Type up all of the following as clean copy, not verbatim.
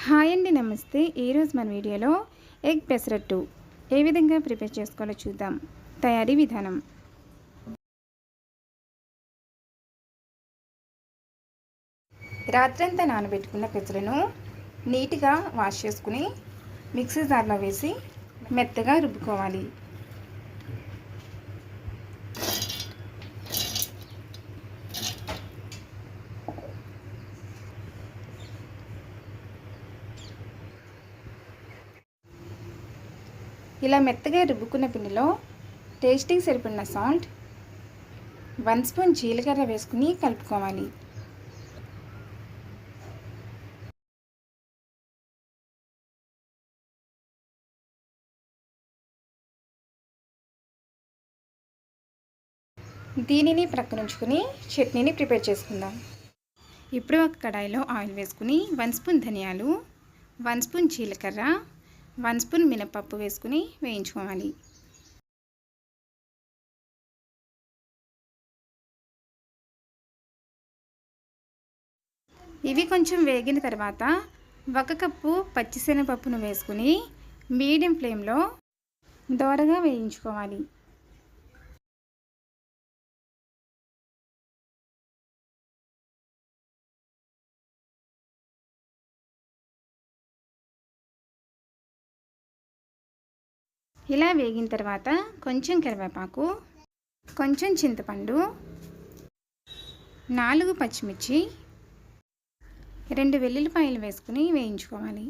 Hi అండి, నమస్తే. ఈరోజు మన వీడియోలో ఎగ్ పెసరట్టు ఏ విధంగా ప్రిపేర్ చేసుకోవాలో చూద్దాం. తయారీ విధానం: రాత్రంతా నానబెట్టుకున్న పెసరను నీట్గా వాష్ చేసుకుని మిక్సీ జార్లో వేసి మెత్తగా రుబ్బుకోవాలి. ఇలా మెత్తగా రుబ్బుకున్న పిండిలో టేస్టీకి సరిపడిన సాల్ట్, 1 స్పూన్ జీలకర్ర వేసుకుని కలుపుకోవాలి. దీనిని ప్రక్కనుంచుకుని చట్నీని ప్రిపేర్ చేసుకుందాం. ఇప్పుడు ఒక కడాయిలో ఆయిల్ వేసుకుని 1 స్పూన్ ధనియాలు, 1 స్పూన్ జీలకర్ర, 1 స్పూన్ మినపప్పు వేసుకుని వేయించుకోవాలి. ఇవి కొంచెం వేగిన తర్వాత 1 కప్పు పచ్చిశనగపప్పును వేసుకుని మీడియం ఫ్లేమ్లో దోరగా వేయించుకోవాలి. ఇలా వేగిన తర్వాత కొంచెం కరివేపాకు, కొంచెం చింతపండు, 4 పచ్చిమిర్చి, 2 వెల్లుల్లిపాయలు వేసుకుని వేయించుకోవాలి.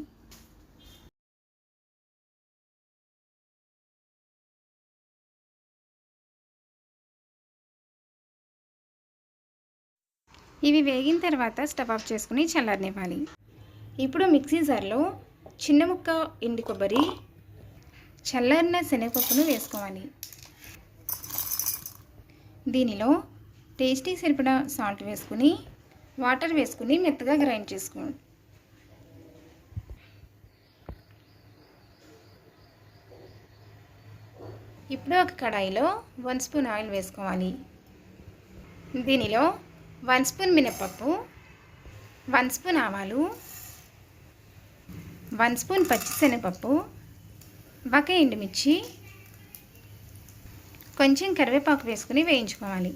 ఇవి వేగిన తర్వాత స్టవ్ ఆఫ్ చేసుకుని చల్లారనివ్వాలి. ఇప్పుడు మిక్సీ జార్లో చిన్న ముక్క ఎండు కొబ్బరి, చల్లారిన శనగపప్పును వేసుకోవాలి. దీనిలో టేస్టీ సరిపడా సాల్ట్ వేసుకుని వాటర్ వేసుకుని మెత్తగా గ్రైండ్ చేసుకోండి. ఇప్పుడు ఒక కడాయిలో 1 స్పూన్ ఆయిల్ వేసుకోవాలి. దీనిలో 1 స్పూన్ మినపప్పు, 1 స్పూన్ ఆవాలు, 1 స్పూన్ పచ్చిశనగపప్పు, 1 ఎండుమిర్చి, కొంచెం కరివేపాకు వేసుకుని వేయించుకోవాలి.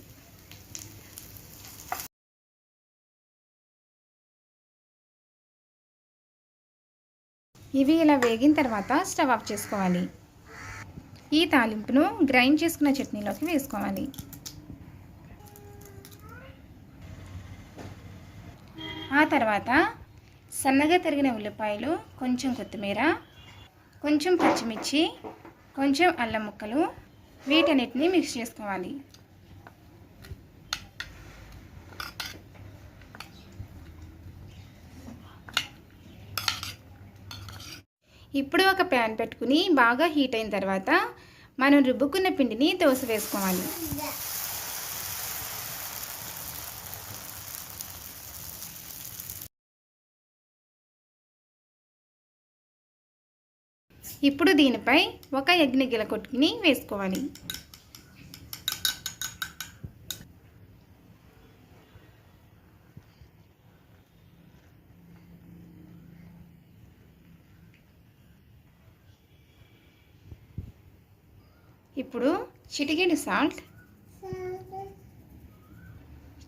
ఇవి ఇలా వేగిన తర్వాత స్టవ్ ఆఫ్ చేసుకోవాలి. ఈ తాలింపును గ్రైండ్ చేసుకున్న చట్నీలోకి వేసుకోవాలి. ఆ తర్వాత సన్నగా తరిగిన ఉల్లిపాయలు, కొంచెం కొత్తిమీర, కొంచెం పచ్చిమిర్చి, కొంచెం అల్లం ముక్కలు, వీటన్నిటిని మిక్స్ చేసుకోవాలి. ఇప్పుడు ఒక ప్యాన్ పెట్టుకుని బాగా హీట్ అయిన తర్వాత మనం రుబ్బుకున్న పిండిని దోశ వేసుకోవాలి. ఇప్పుడు దీనిపై 1 ఎగ్ని గిలకొట్టుకుని వేసుకోవాలి. ఇప్పుడు చిటికెడు సాల్ట్,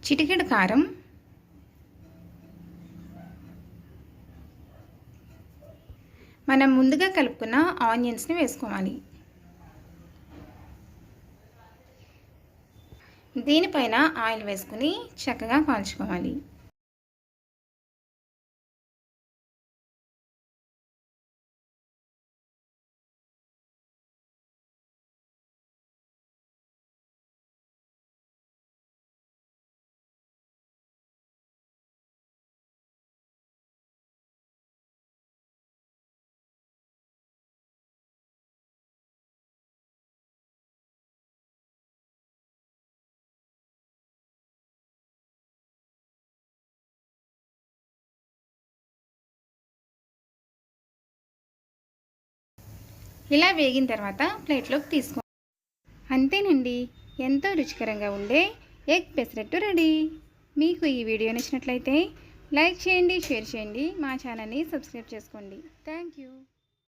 చిటికెడు కారం, మనం ముందుగా కలుపుకున్న ఆనియన్స్ని వేసుకోవాలి. దీనిపైన ఆయిల్ వేసుకుని చక్కగా కాల్చుకోవాలి. ఇలా వేగిన తర్వాత ప్లేట్లోకి తీసుకో. అంతేనండి, ఎంతో రుచికరంగా ఉండే ఎగ్ పెసరట్టు రెడీ. మీకు ఈ వీడియో నచ్చినట్లయితే లైక్ చేయండి, షేర్ చేయండి, మా ఛానల్ని సబ్స్క్రైబ్ చేసుకోండి. Thank you.